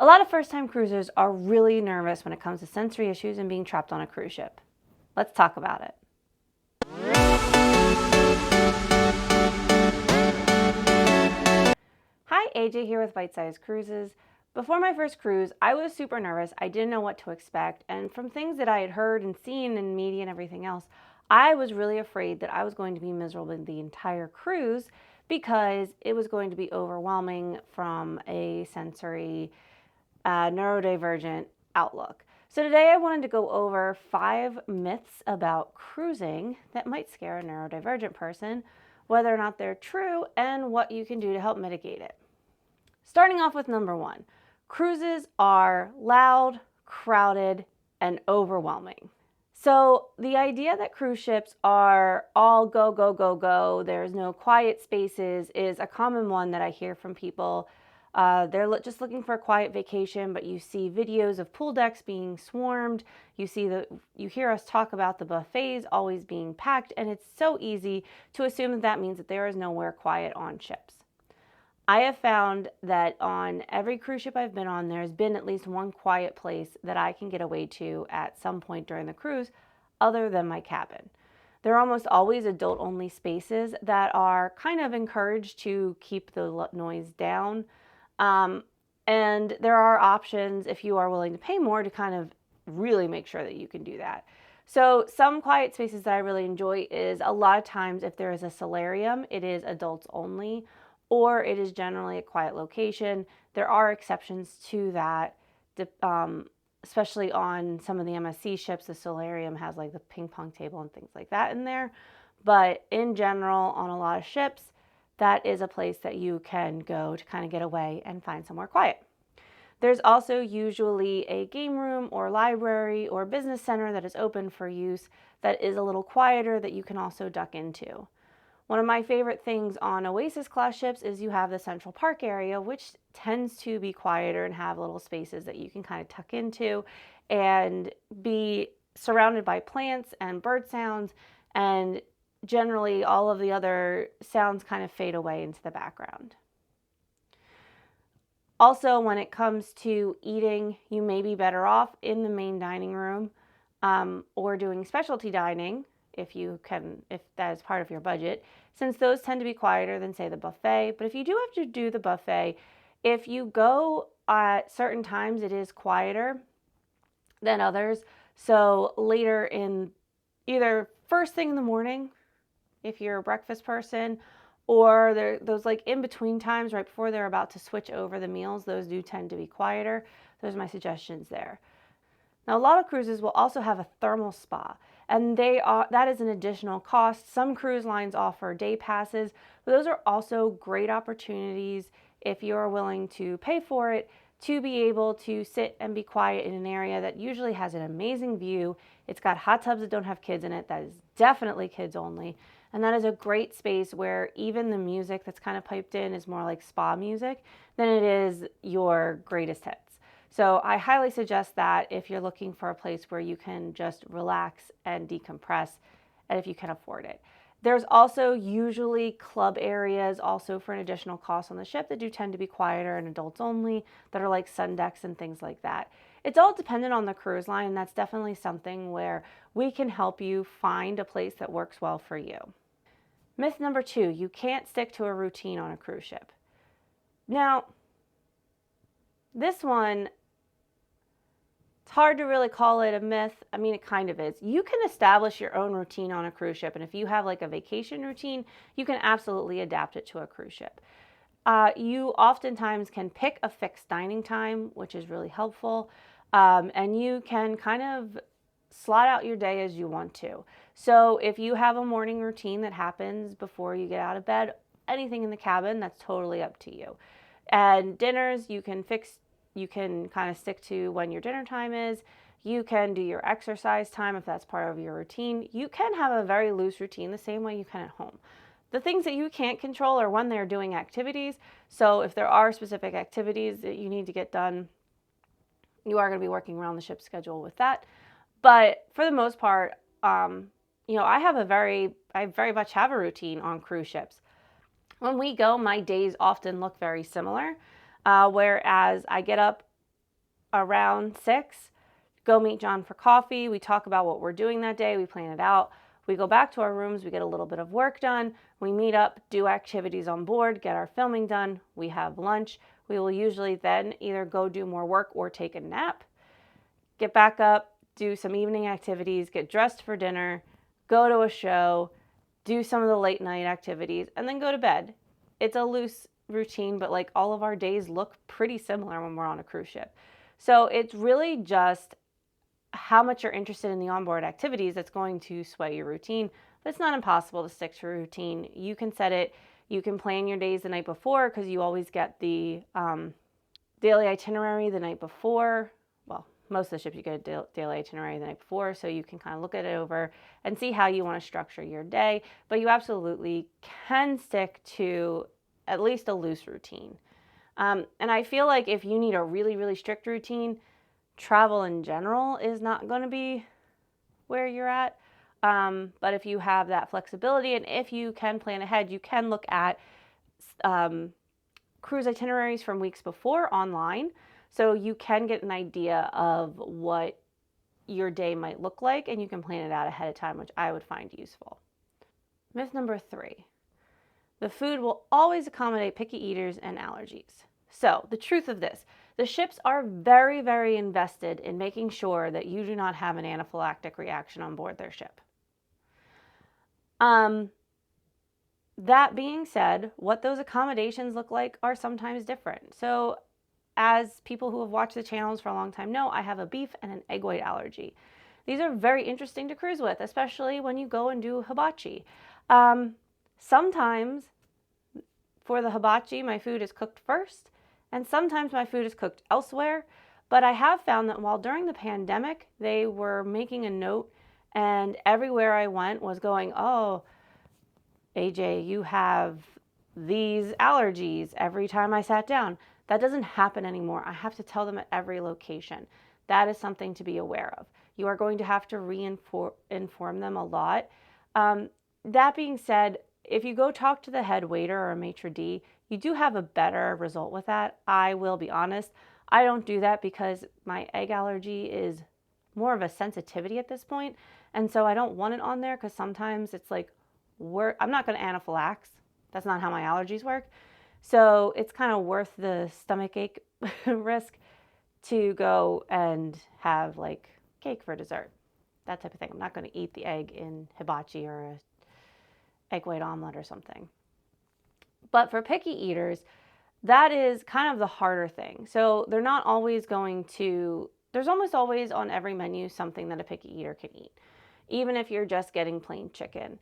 A lot of first-time cruisers are really nervous when it comes to sensory issues and being trapped on a cruise ship. Let's talk about it. Hi, AJ here with Byte Size Cruises. Before my first cruise, I was super nervous. I didn't know what to expect, and from things that I had heard and seen in media and everything else, I was really afraid that I was going to be miserable the entire cruise because it was going to be overwhelming from a sensory neurodivergent outlook. So today I wanted to go over 5 myths about cruising that might scare a neurodivergent person, whether or not they're true, and what you can do to help mitigate it. Starting off with number 1, cruises are loud, crowded, and overwhelming. So the idea that cruise ships are all go, go, go, go, there's no quiet spaces is a common one that I hear from people. They're just looking for a quiet vacation, but you see videos of pool decks being swarmed. You hear us talk about the buffets always being packed, and it's so easy to assume that means that there is nowhere quiet on ships. I have found that on every cruise ship I've been on, there's been at least one quiet place that I can get away to at some point during the cruise, other than my cabin. There are almost always adult-only spaces that are kind of encouraged to keep the noise down. And there are options if you are willing to pay more to kind of really make sure that you can do that. So some quiet spaces that I really enjoy is a lot of times if there is a solarium, it is adults only, or it is generally a quiet location. There are exceptions to that, especially on some of the MSC ships. The solarium has like the ping pong table and things like that in there. But in general, on a lot of ships, that is a place that you can go to kind of get away and find somewhere quiet. There's also usually a game room or library or business center that is open for use that is a little quieter that you can also duck into. One of my favorite things on Oasis class ships is you have the Central Park area, which tends to be quieter and have little spaces that you can kind of tuck into and be surrounded by plants and bird sounds, and generally all of the other sounds kind of fade away into the background. Also, when it comes to eating, you may be better off in the main dining room or doing specialty dining if that is part of your budget, since those tend to be quieter than, say, the buffet. But if you do have to do the buffet, if you go at certain times, it is quieter than others. So later in either first thing in the morning, if you're a breakfast person, or those like in between times right before they're about to switch over the meals, those do tend to be quieter. Those are my suggestions there. Now, a lot of cruises will also have a thermal spa, and that is an additional cost. Some cruise lines offer day passes, but those are also great opportunities if you're willing to pay for it to be able to sit and be quiet in an area that usually has an amazing view. It's got hot tubs that don't have kids in it. That is definitely kids only. And that is a great space where even the music that's kind of piped in is more like spa music than it is your greatest hits. So I highly suggest that if you're looking for a place where you can just relax and decompress, and if you can afford it. There's also usually club areas also for an additional cost on the ship that do tend to be quieter and adults only, that are like sun decks and things like that. It's all dependent on the cruise line, and that's definitely something where we can help you find a place that works well for you. Myth number 2, you can't stick to a routine on a cruise ship. Now, this one, it's hard to really call it a myth. I mean, it kind of is. You can establish your own routine on a cruise ship, and if you have like a vacation routine, you can absolutely adapt it to a cruise ship. You oftentimes can pick a fixed dining time, which is really helpful, and you can kind of slot out your day as you want to. So if you have a morning routine that happens before you get out of bed, anything in the cabin, that's totally up to you. And dinners, you can kind of stick to when your dinner time is. You can do your exercise time if that's part of your routine. You can have a very loose routine the same way you can at home. The things that you can't control are when they're doing activities. So if there are specific activities that you need to get done, you are going to be working around the ship schedule with that. But for the most part, I very much have a routine on cruise ships. When we go, my days often look very similar, whereas I get up around 6, go meet John for coffee. We talk about what we're doing that day. We plan it out. We go back to our rooms. We get a little bit of work done. We meet up, do activities on board, get our filming done. We have lunch. We will usually then either go do more work or take a nap, get back up, do some evening activities, get dressed for dinner, go to a show, do some of the late night activities, and then go to bed. It's a loose routine, but like all of our days look pretty similar when we're on a cruise ship. So it's really just how much you're interested in the onboard activities that's going to sway your routine. But it's not impossible to stick to a routine. You can set it, you can plan your days the night before because you always get the daily itinerary the night before. Well, most of the ships you get a daily itinerary the night before, so you can kind of look it over and see how you want to structure your day. But you absolutely can stick to at least a loose routine. And I feel like if you need a really, really strict routine, travel in general is not going to be where you're at. But if you have that flexibility and if you can plan ahead, you can look at cruise itineraries from weeks before online. So you can get an idea of what your day might look like and you can plan it out ahead of time, which I would find useful. Myth number 3, the food will always accommodate picky eaters and allergies. So the truth of this, the ships are very, very invested in making sure that you do not have an anaphylactic reaction on board their ship. That being said, what those accommodations look like are sometimes different. So as people who have watched the channels for a long time know, I have a beef and an egg white allergy. These are very interesting to cruise with, especially when you go and do hibachi. Sometimes for the hibachi, my food is cooked first, and sometimes my food is cooked elsewhere. But I have found that while during the pandemic, they were making a note, and everywhere I went was going, oh, AJ, you have these allergies every time I sat down. That doesn't happen anymore. I have to tell them at every location. That is something to be aware of. You are going to have to inform them a lot. That being said, if you go talk to the head waiter or a maitre d', you do have a better result with that. I will be honest. I don't do that because my egg allergy is more of a sensitivity at this point. And so I don't want it on there because sometimes it's like, I'm not going to anaphylax. That's not how my allergies work. So it's kind of worth the stomach ache risk to go and have like cake for dessert, that type of thing. I'm not going to eat the egg in hibachi or a egg white omelet or something. But for picky eaters, that is kind of the harder thing. So they're not always going to, there's almost always on every menu something that a picky eater can eat, even if you're just getting plain chicken.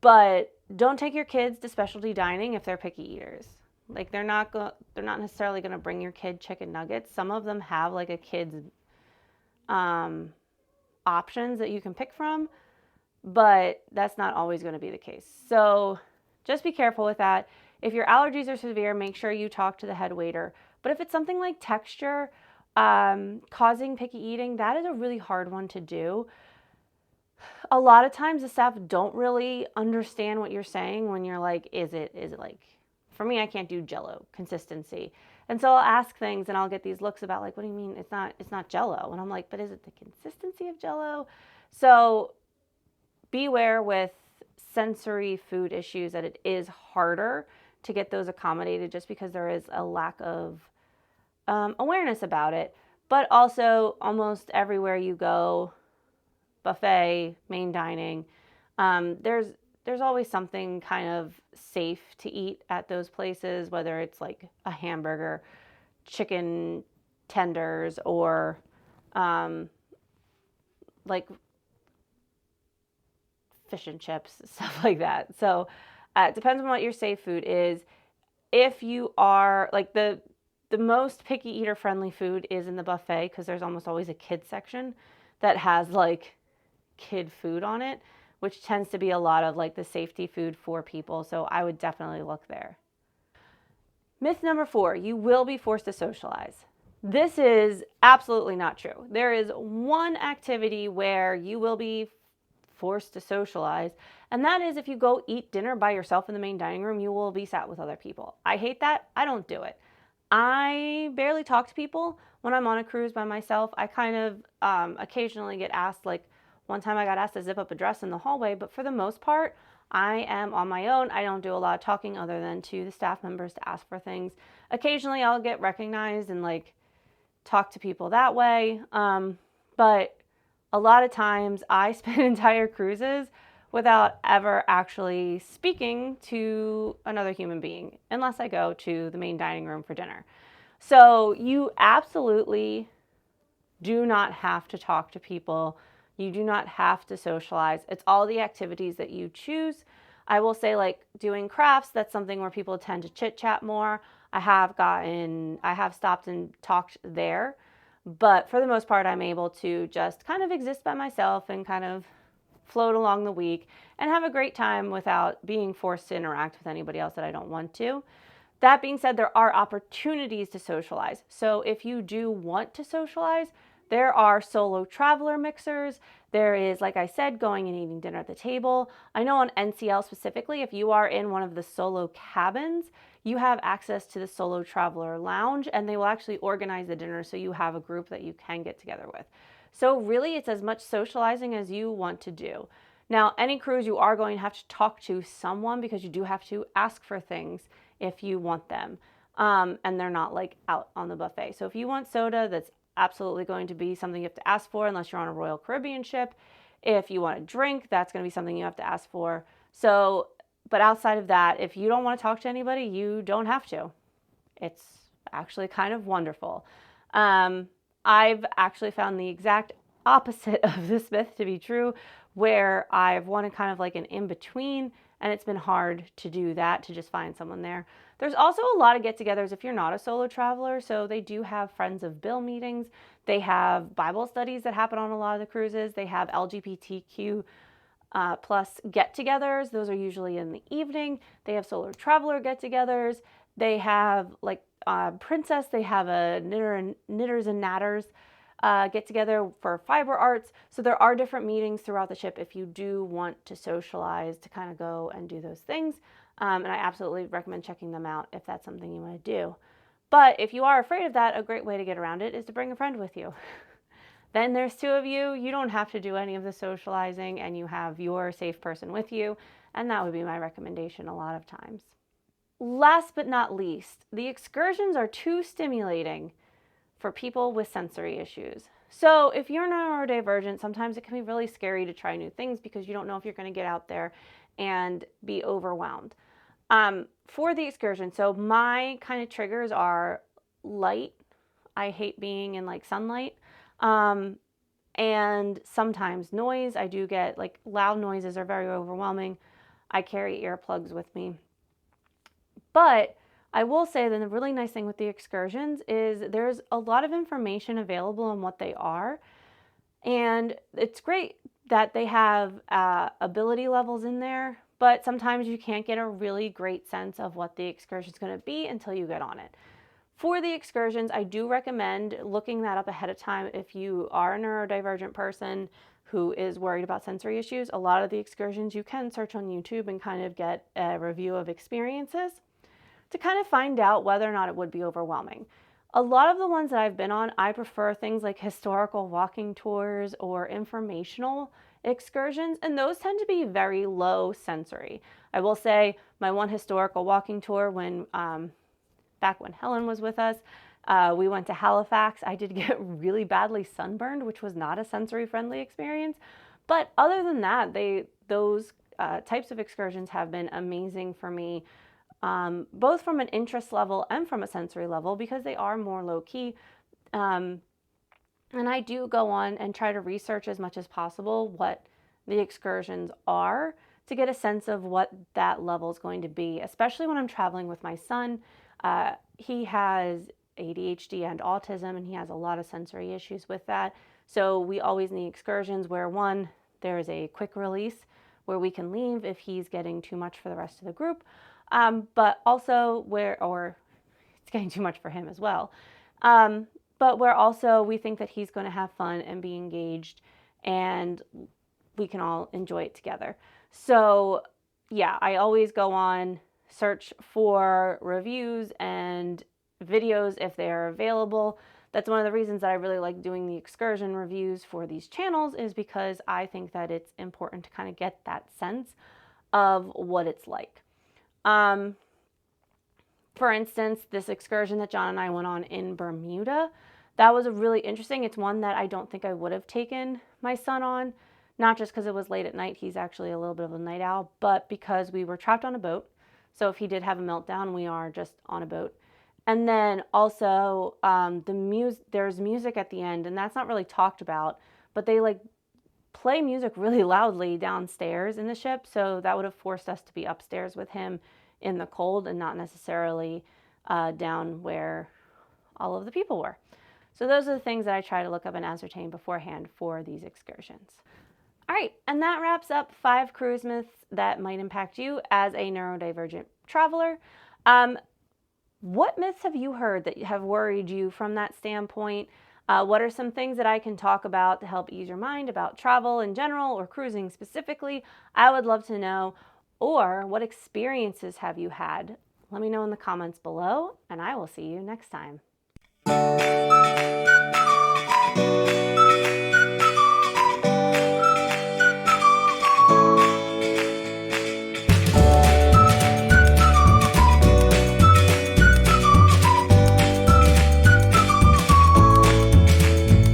But don't take your kids to specialty dining if they're picky eaters. Like they're not necessarily going to bring your kid chicken nuggets. Some of them have like a kid's options that you can pick from, but that's not always going to be the case. So just be careful with that. If your allergies are severe, make sure you talk to the head waiter. But if it's something like texture causing picky eating, that is a really hard one to do. A lot of times the staff don't really understand what you're saying when you're like, is it like, for me, I can't do Jell-O consistency. And so I'll ask things and I'll get these looks about like, what do you mean? It's not Jell-O. And I'm like, but is it the consistency of Jell-O? So beware with sensory food issues that it is harder to get those accommodated just because there is a lack of awareness about it. But also almost everywhere you go, buffet, main dining, there's always something kind of safe to eat at those places, whether it's like a hamburger, chicken tenders, or like fish and chips, stuff like that. So it depends on what your safe food is. If you are like the most picky eater friendly food is in the buffet because there's almost always a kid section that has like kid food on it, which tends to be a lot of like the safety food for people. So I would definitely look there. Myth number 4, you will be forced to socialize. This is absolutely not true. There is one activity where you will be forced to socialize, and that is if you go eat dinner by yourself in the main dining room, you will be sat with other people. I hate that. I don't do it. I barely talk to people when I'm on a cruise by myself. I kind of occasionally get asked, like one time I got asked to zip up a dress in the hallway, but for the most part, I am on my own. I don't do a lot of talking other than to the staff members to ask for things. Occasionally I'll get recognized and like talk to people that way. But a lot of times I spend entire cruises without ever actually speaking to another human being, unless I go to the main dining room for dinner. So you absolutely do not have to talk to people. You do not have to socialize. It's all the activities that you choose. I will say, like doing crafts, that's something where people tend to chit chat more. I have stopped and talked there, but for the most part, I'm able to just kind of exist by myself and kind of float along the week and have a great time without being forced to interact with anybody else that I don't want to. That being said, there are opportunities to socialize. So if you do want to socialize, there are solo traveler mixers. There is, like I said, going and eating dinner at the table. I know on NCL specifically, if you are in one of the solo cabins, you have access to the solo traveler lounge, and they will actually organize the dinner so you have a group that you can get together with. So really, it's as much socializing as you want to do. Now, any cruise, you are going to have to talk to someone because you do have to ask for things if you want them. And they're not like out on the buffet. So if you want soda, that's absolutely going to be something you have to ask for unless you're on a Royal Caribbean ship. If you want a drink, that's going to be something you have to ask for. So, but outside of that, if you don't want to talk to anybody, you don't have to. It's actually kind of wonderful. I've actually found the exact opposite of this myth to be true, where I've wanted kind of like an in-between, and it's been hard to do that, to just find someone there. There's also a lot of get-togethers if you're not a solo traveler, so they do have Friends of Bill meetings. They have Bible studies that happen on a lot of the cruises. They have LGBTQ plus get-togethers. Those are usually in the evening. They have solo traveler get-togethers. They have like Princess. They have a Knitters and Natters get together for fiber arts. So there are different meetings throughout the ship if you do want to socialize, to kind of go and do those things. And I absolutely recommend checking them out if that's something you want to do. But if you are afraid of that, a great way to get around it is to bring a friend with you. Then there's two of you. You don't have to do any of the socializing, and you have your safe person with you. And that would be my recommendation a lot of times. Last but not least, the excursions are too stimulating for people with sensory issues. So if you're neurodivergent, sometimes it can be really scary to try new things because you don't know if you're going to get out there and be overwhelmed. For the excursion, so my kind of triggers are light. I hate being in like sunlight. And sometimes noise. I do get like loud noises are very overwhelming. I carry earplugs with me. But I will say that the really nice thing with the excursions is there's a lot of information available on what they are. And it's great that they have ability levels in there, but sometimes you can't get a really great sense of what the excursion is going to be until you get on it. For the excursions, I do recommend looking that up ahead of time if you are a neurodivergent person who is worried about sensory issues. A lot of the excursions you can search on YouTube and kind of get a review of experiences to kind of find out whether or not it would be overwhelming. A lot of the ones that I've been on, I prefer things like historical walking tours or informational excursions, and those tend to be very low sensory. I will say my one historical walking tour when back when Helen was with us, we went to Halifax. I did get really badly sunburned, which was not a sensory friendly experience. But other than that, those types of excursions have been amazing for me, both from an interest level and from a sensory level, because they are more low key. And I do go on and try to research as much as possible what the excursions are to get a sense of what that level is going to be, especially when I'm traveling with my son. He has ADHD and autism, and he has a lot of sensory issues with that. So we always need excursions where, one, there is a quick release where we can leave if he's getting too much for the rest of the group, but also or it's getting too much for him as well. But where also we think that he's going to have fun and be engaged, and we can all enjoy it together. So yeah, I always go on, search for reviews and videos if they are available. That's one of the reasons that I really like doing the excursion reviews for these channels, is because I think that it's important to kind of get that sense of what it's like. For instance, this excursion that John and I went on in Bermuda, that was really interesting. It's one that I don't think I would have taken my son on, not just because it was late at night. He's actually a little bit of a night owl, but because we were trapped on a boat. So if he did have a meltdown, we are just on a boat. And then also there's music at the end, and that's not really talked about, but they like play music really loudly downstairs in the ship. So that would have forced us to be upstairs with him in the cold and not necessarily down where all of the people were. So those are the things that I try to look up and ascertain beforehand for these excursions. All right, and that wraps up 5 cruise myths that might impact you as a neurodivergent traveler. What myths have you heard that have worried you from that standpoint? What are some things that I can talk about to help ease your mind about travel in general or cruising specifically? I would love to know. Or what experiences have you had? Let me know in the comments below, and I will see you next time.